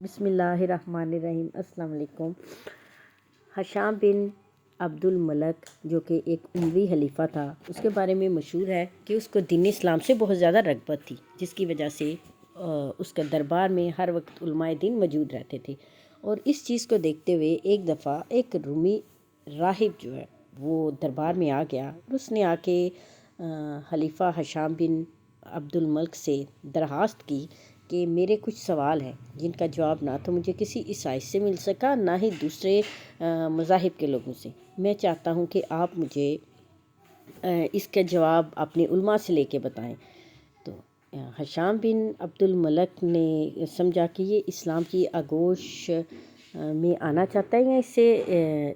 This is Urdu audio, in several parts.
بسم اللہ الرحمن الرحیم۔ السلام علیکم۔ ہشام بن عبد الملک جو کہ ایک اموی خلیفہ تھا، اس کے بارے میں مشہور ہے کہ اس کو دین اسلام سے بہت زیادہ رغبت تھی، جس کی وجہ سے اس کے دربار میں ہر وقت علماء دین موجود رہتے تھے۔ اور اس چیز کو دیکھتے ہوئے ایک دفعہ ایک رومی راہب جو ہے وہ دربار میں آ گیا، اور اس نے آ کے خلیفہ ہشام بن عبد الملک سے درخواست کی کہ میرے کچھ سوال ہیں جن کا جواب نہ تو مجھے کسی عیسائی سے مل سکا، نہ ہی دوسرے مذاہب کے لوگوں سے۔ میں چاہتا ہوں کہ آپ مجھے اس کا جواب اپنے علماء سے لے کے بتائیں۔ تو ہشام بن عبد الملک نے سمجھا کہ یہ اسلام کی آغوش میں آنا چاہتا ہے یا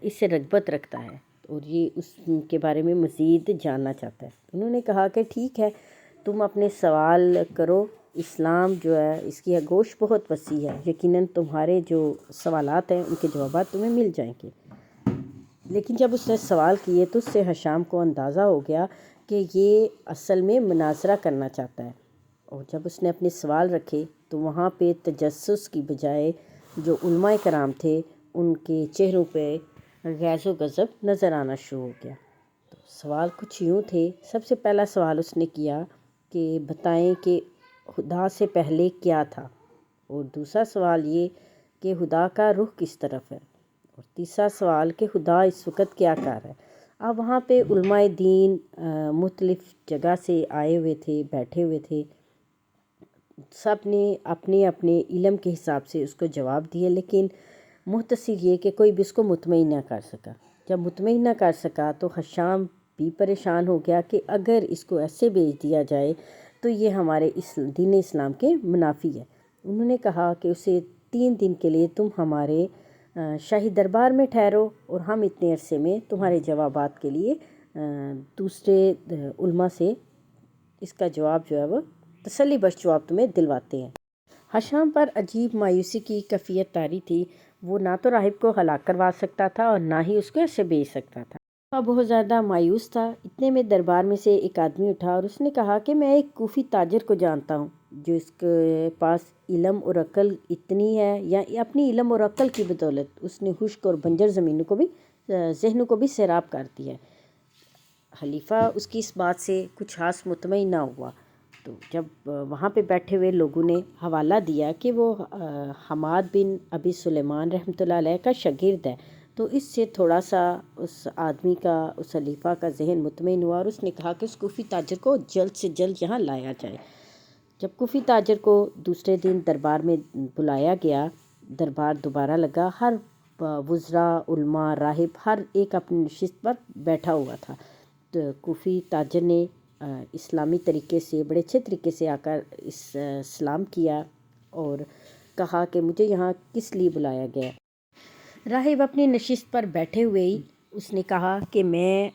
اس سے رغبت رکھتا ہے، اور یہ اس کے بارے میں مزید جاننا چاہتا ہے۔ انہوں نے کہا کہ ٹھیک ہے، تم اپنے سوال کرو، اسلام جو ہے اس کی آغوش بہت وسیع ہے، یقیناً تمہارے جو سوالات ہیں ان کے جوابات تمہیں مل جائیں گے۔ لیکن جب اس نے سوال کیے تو اس سے ہشام کو اندازہ ہو گیا کہ یہ اصل میں مناظرہ کرنا چاہتا ہے، اور جب اس نے اپنے سوال رکھے تو وہاں پہ تجسس کی بجائے جو علماء کرام تھے ان کے چہروں پہ غیظ و غضب نظر آنا شروع ہو گیا۔ تو سوال کچھ یوں تھے۔ سب سے پہلا سوال اس نے کیا کہ بتائیں کہ خدا سے پہلے کیا تھا، اور دوسرا سوال یہ کہ خدا کا رخ کس طرف ہے، اور تیسرا سوال کہ خدا اس وقت کیا کر رہا ہے۔ اب وہاں پہ علماء دین مختلف جگہ سے آئے ہوئے تھے، بیٹھے ہوئے تھے، سب نے اپنے اپنے علم کے حساب سے اس کو جواب دیے، لیکن مختصر یہ کہ کوئی بھی اس کو مطمئن نہ کر سکا۔ جب مطمئن نہ کر سکا تو ہشام بھی پریشان ہو گیا کہ اگر اس کو ایسے بھیج دیا جائے تو یہ ہمارے دین اسلام کے منافی ہے۔ انہوں نے کہا کہ اسے 3 دن کے لیے تم ہمارے شاہی دربار میں ٹھہرو، اور ہم اتنے عرصے میں تمہارے جوابات کے لیے دوسرے علماء سے اس کا جواب جو ہے وہ تسلی بخش جواب تمہیں دلواتے ہیں۔ ہشام پر عجیب مایوسی کی کیفیت طاری تھی۔ وہ نہ تو راہب کو ہلاک کروا سکتا تھا اور نہ ہی اس کو ایسے بھیج سکتا تھا۔ وہ بہت زیادہ مایوس تھا۔ اتنے میں دربار میں سے ایک آدمی اٹھا اور اس نے کہا کہ میں ایک کوفی تاجر کو جانتا ہوں جو اس کے پاس علم اور عقل اتنی ہے، یا اپنی علم اور عقل کی بدولت اس نے خشک اور بنجر زمینوں کو بھی ذہنوں کو بھی سیراب کر دیا ہے۔ خلیفہ اس کی اس بات سے کچھ خاص مطمئن نہ ہوا، تو جب وہاں پہ بیٹھے ہوئے لوگوں نے حوالہ دیا کہ وہ حماد بن ابی سلیمان رحمۃ اللہ علیہ کا شاگرد ہے، تو اس سے تھوڑا سا اس آدمی کا، اس خلیفہ کا ذہن مطمئن ہوا، اور اس نے کہا کہ اس کوفی تاجر کو جلد سے جلد یہاں لایا جائے۔ جب کوفی تاجر کو دوسرے دن دربار میں بلایا گیا، دربار دوبارہ لگا، ہر وزراء، علماء، راہب ہر ایک اپنی نشست پر بیٹھا ہوا تھا۔ تو کوفی تاجر نے اسلامی طریقے سے، بڑے اچھے طریقے سے آ کر سلام کیا اور کہا کہ مجھے یہاں کس لیے بلایا گیا۔ راہب اپنی نشست پر بیٹھے ہوئے ہی اس نے کہا کہ میں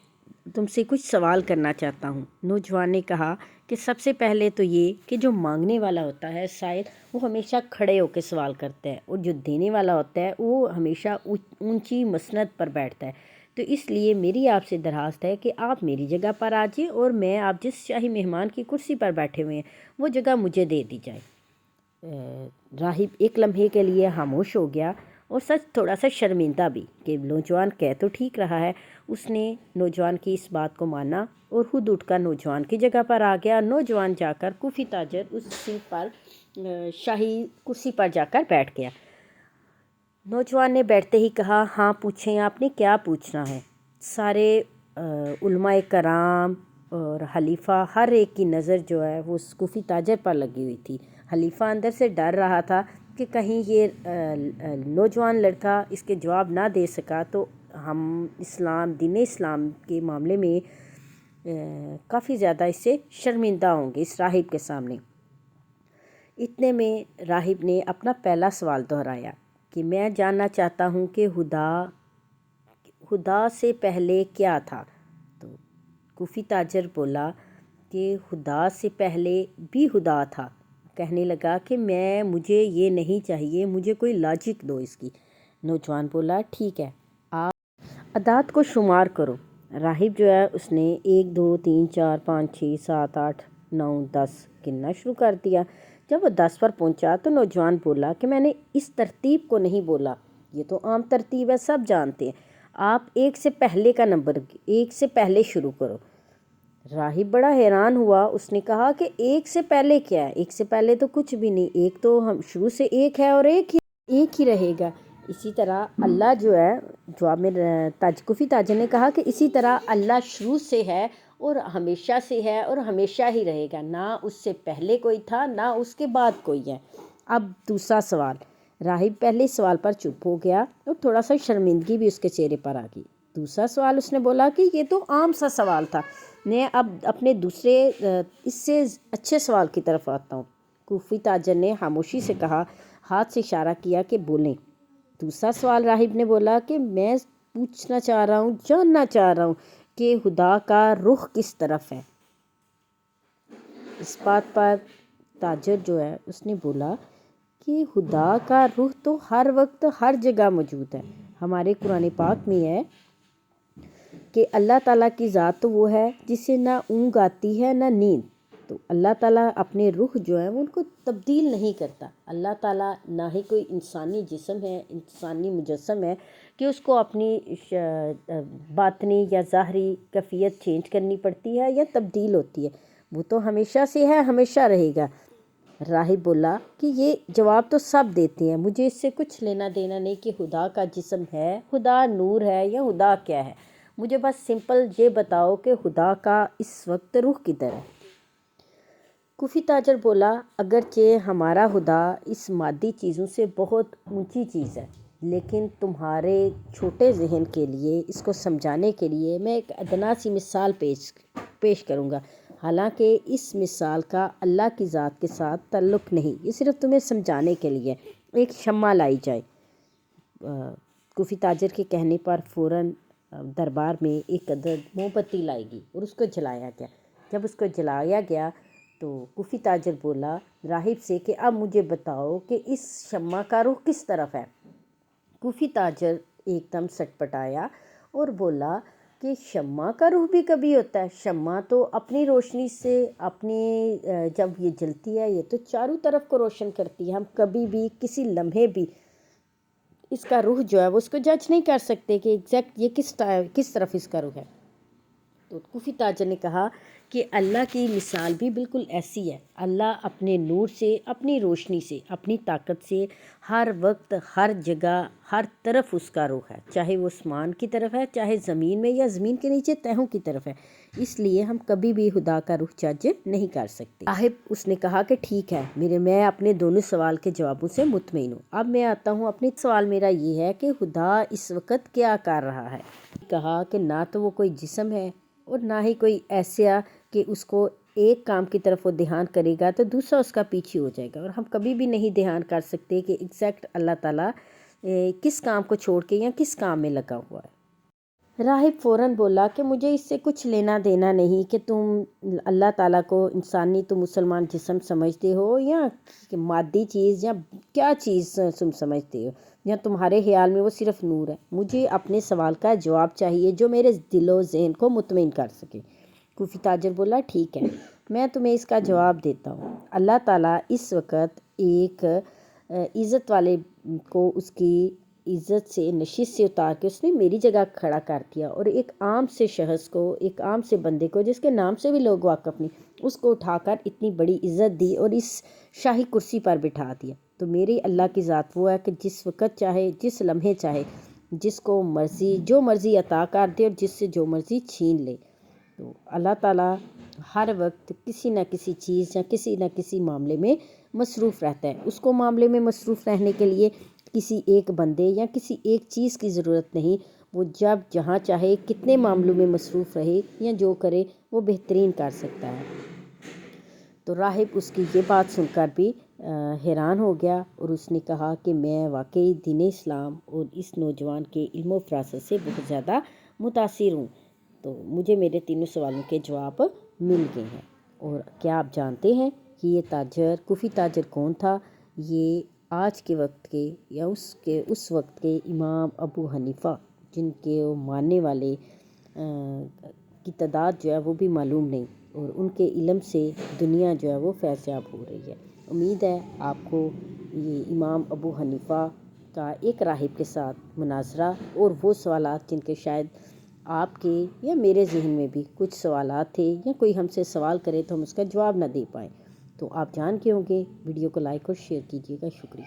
تم سے کچھ سوال کرنا چاہتا ہوں۔ نوجوان نے کہا کہ سب سے پہلے تو یہ کہ جو مانگنے والا ہوتا ہے سائل، وہ ہمیشہ کھڑے ہو کے سوال کرتا ہے، اور جو دینے والا ہوتا ہے وہ ہمیشہ اونچی مسند پر بیٹھتا ہے۔ تو اس لیے میری آپ سے درخواست ہے کہ آپ میری جگہ پر آ جائیں، اور میں آپ جس شاہی مہمان کی کرسی پر بیٹھے ہوئے ہیں وہ جگہ مجھے دے دی جائے۔ راہب ایک لمحے کے لیے خاموش ہو گیا، اور سچ تھوڑا سا شرمندہ بھی کہ نوجوان کہہ تو ٹھیک رہا ہے۔ اس نے نوجوان کی اس بات کو مانا اور خود اٹھ کر نوجوان کی جگہ پر آ گیا۔ نوجوان جا کر کوفی تاجر اس سیٹ پر، شاہی کرسی پر جا کر بیٹھ گیا۔ نوجوان نے بیٹھتے ہی کہا، ہاں پوچھیں، آپ نے کیا پوچھنا ہے؟ سارے علماء کرام اور خلیفہ ہر ایک کی نظر جو ہے وہ اس کوفی تاجر پر لگی ہوئی تھی۔ خلیفہ اندر سے ڈر رہا تھا کہ کہیں یہ نوجوان لڑکا اس کے جواب نہ دے سکا تو ہم دین اسلام کے معاملے میں کافی زیادہ اس سے شرمندہ ہوں گے اس راہب کے سامنے۔ اتنے میں راہب نے اپنا پہلا سوال دہرایا کہ میں جاننا چاہتا ہوں کہ خدا سے پہلے کیا تھا؟ تو کوفی تاجر بولا کہ خدا سے پہلے بھی خدا تھا۔ کہنے لگا کہ مجھے یہ نہیں چاہیے، مجھے کوئی لاجک دو اس کی۔ نوجوان بولا، ٹھیک ہے، آپ اعداد کو شمار کرو۔ راہب جو ہے اس نے 1 2 3 4 5 6 7 8 9 10 گننا شروع کر دیا۔ جب وہ 10 پر پہنچا تو نوجوان بولا کہ میں نے اس ترتیب کو نہیں بولا، یہ تو عام ترتیب ہے، سب جانتے ہیں، آپ 1 سے پہلے کا نمبر 1 سے پہلے شروع کرو۔ راہب بڑا حیران ہوا، اس نے کہا کہ 1 سے پہلے کیا ہے؟ 1 سے پہلے تو کچھ بھی نہیں، ایک تو ہم شروع سے 1 ہے اور ایک ہی رہے گا۔ اسی طرح اللہ جو ہے، جواب میں کفی تاجر نے کہا کہ اسی طرح اللہ شروع سے ہے اور ہمیشہ سے ہے اور ہمیشہ ہی رہے گا، نہ اس سے پہلے کوئی تھا نہ اس کے بعد کوئی ہے۔ اب دوسرا سوال۔ راہب پہلے سوال پر چپ ہو گیا اور تھوڑا سا شرمندگی بھی اس کے چہرے پر آ گئی۔ دوسرا سوال اس نے بولا کہ یہ تو عام سا سوال تھا، میں اب اپنے دوسرے اس سے اچھے سوال کی طرف آتا ہوں۔ کوفی تاجر نے خاموشی سے کہا، ہاتھ سے اشارہ کیا کہ بولیں۔ دوسرا سوال راہب نے بولا کہ میں پوچھنا چاہ رہا ہوں، جاننا چاہ رہا ہوں کہ خدا کا رخ کس طرف ہے۔ اس بات پر تاجر جو ہے اس نے بولا کہ خدا کا رخ تو ہر وقت ہر جگہ موجود ہے۔ ہمارے قرآن پاک میں ہے کہ اللہ تعالیٰ کی ذات تو وہ ہے جسے نہ اونگ آتی ہے نہ نیند، تو اللہ تعالیٰ اپنے رخ جو ہے وہ ان کو تبدیل نہیں کرتا۔ اللہ تعالیٰ نہ ہی کوئی انسانی جسم ہے، انسانی مجسم ہے کہ اس کو اپنی باطنی یا ظاہری کیفیت چینج کرنی پڑتی ہے یا تبدیل ہوتی ہے، وہ تو ہمیشہ سے ہے، ہمیشہ رہے گا۔ راہب بولا کہ یہ جواب تو سب دیتے ہیں، مجھے اس سے کچھ لینا دینا نہیں کہ خدا کا جسم ہے، خدا نور ہے یا خدا کیا ہے، مجھے بس سمپل یہ بتاؤ کہ خدا کا اس وقت رخ کدھر ہے۔ کوفی تاجر بولا، اگرچہ ہمارا خدا اس مادی چیزوں سے بہت اونچی چیز ہے، لیکن تمہارے چھوٹے ذہن کے لیے اس کو سمجھانے کے لیے میں ایک ادنیٰ سی مثال پیش کروں گا، حالانکہ اس مثال کا اللہ کی ذات کے ساتھ تعلق نہیں، یہ صرف تمہیں سمجھانے کے لیے۔ ایک شمع لائی جائے۔ کوفی تاجر کے کہنے پر فوراً دربار میں ایک عدد موم بتی لائی گئی اور اس کو جلایا گیا۔ جب اس کو جلایا گیا تو کوفی تاجر بولا راہب سے کہ اب مجھے بتاؤ کہ اس شمع کا رخ کس طرف ہے۔ کوفی تاجر ایک دم سٹپٹایا اور بولا کہ شمع کا رخ بھی کبھی ہوتا ہے، شمع تو اپنی روشنی سے جب یہ جلتی ہے یہ تو چاروں طرف کو روشن کرتی ہے، ہم کبھی بھی کسی لمحے بھی اس کا رخ جو ہے وہ اس کو جج نہیں کر سکتے کہ ایگزیکٹ یہ کس طرف اس کا رخ ہے۔ تو کوفی تاجر نے کہا کہ اللہ کی مثال بھی بالکل ایسی ہے، اللہ اپنے نور سے، اپنی روشنی سے، اپنی طاقت سے ہر وقت ہر جگہ ہر طرف اس کا رخ ہے، چاہے وہ آسمان کی طرف ہے، چاہے زمین میں یا زمین کے نیچے تہوں کی طرف ہے، اس لیے ہم کبھی بھی خدا کا رخ جج نہیں کر سکتے۔ اس نے کہا کہ ٹھیک ہے، میں اپنے دونوں سوال کے جوابوں سے مطمئن ہوں، اب میں آتا ہوں اپنے سوال۔ میرا یہ ہے کہ خدا اس وقت کیا کر رہا ہے؟ کہا کہ نہ تو وہ کوئی جسم ہے اور نہ ہی کوئی ایسا کہ اس کو ایک کام کی طرف وہ دھیان کرے گا تو دوسرا اس کا پیچھے ہو جائے گا، اور ہم کبھی بھی نہیں دھیان کر سکتے کہ ایگزیکٹ اللہ تعالیٰ کس کام کو چھوڑ کے یا کس کام میں لگا ہوا ہے۔ راہب فوراً بولا کہ مجھے اس سے کچھ لینا دینا نہیں کہ تم اللہ تعالیٰ کو انسانی تو مسلمان جسم سمجھتے ہو یا مادی چیز یا کیا چیز تم سمجھتے ہو، یا تمہارے خیال میں وہ صرف نور ہے، مجھے اپنے سوال کا جواب چاہیے جو میرے دل و ذہن کو مطمئن کر سکے۔ کوفی تاجر بولا ٹھیک ہے، میں تمہیں اس کا جواب دیتا ہوں۔ اللہ تعالیٰ اس وقت ایک عزت والے کو اس کی عزت سے نشست سے اتار کے اس نے میری جگہ کھڑا کر دیا، اور ایک عام سے شخص کو، ایک عام سے بندے کو جس کے نام سے بھی لوگ واقف نہیں، اس کو اٹھا کر اتنی بڑی عزت دی اور اس شاہی کرسی پر بٹھا دیا۔ تو میری اللہ کی ذات وہ ہے کہ جس وقت چاہے، جس لمحے چاہے، جس کو مرضی جو مرضی عطا کر دے اور جس سے جو مرضی چھین لے۔ تو اللہ تعالیٰ ہر وقت کسی نہ کسی چیز یا کسی نہ کسی معاملے میں مصروف رہتا ہے، اس کو معاملے میں مصروف رہنے کے لیے کسی ایک بندے یا کسی ایک چیز کی ضرورت نہیں، وہ جب جہاں چاہے کتنے معاملوں میں مصروف رہے یا جو کرے وہ بہترین کر سکتا ہے۔ تو راہب اس کی یہ بات سن کر بھی حیران ہو گیا اور اس نے کہا کہ میں واقعی دین اسلام اور اس نوجوان کے علم و فراست سے بہت زیادہ متاثر ہوں۔ تو مجھے میرے تینوں سوالوں کے جواب مل گئے ہیں۔ اور کیا آپ جانتے ہیں کہ یہ کوفی تاجر کون تھا؟ یہ آج کے وقت کے یا اس وقت کے امام ابو حنیفہ، جن کے ماننے والے کی تعداد جو ہے وہ بھی معلوم نہیں، اور ان کے علم سے دنیا جو ہے وہ فیض یاب ہو رہی ہے۔ امید ہے آپ کو یہ امام ابو حنیفہ کا ایک راہب کے ساتھ مناظرہ اور وہ سوالات جن کے شاید آپ کے یا میرے ذہن میں بھی کچھ سوالات تھے یا کوئی ہم سے سوال کرے تو ہم اس کا جواب نہ دے پائیں، تو آپ جان کے ہوں گے۔ ویڈیو کو لائک اور شیئر کیجیے گا۔ شکریہ۔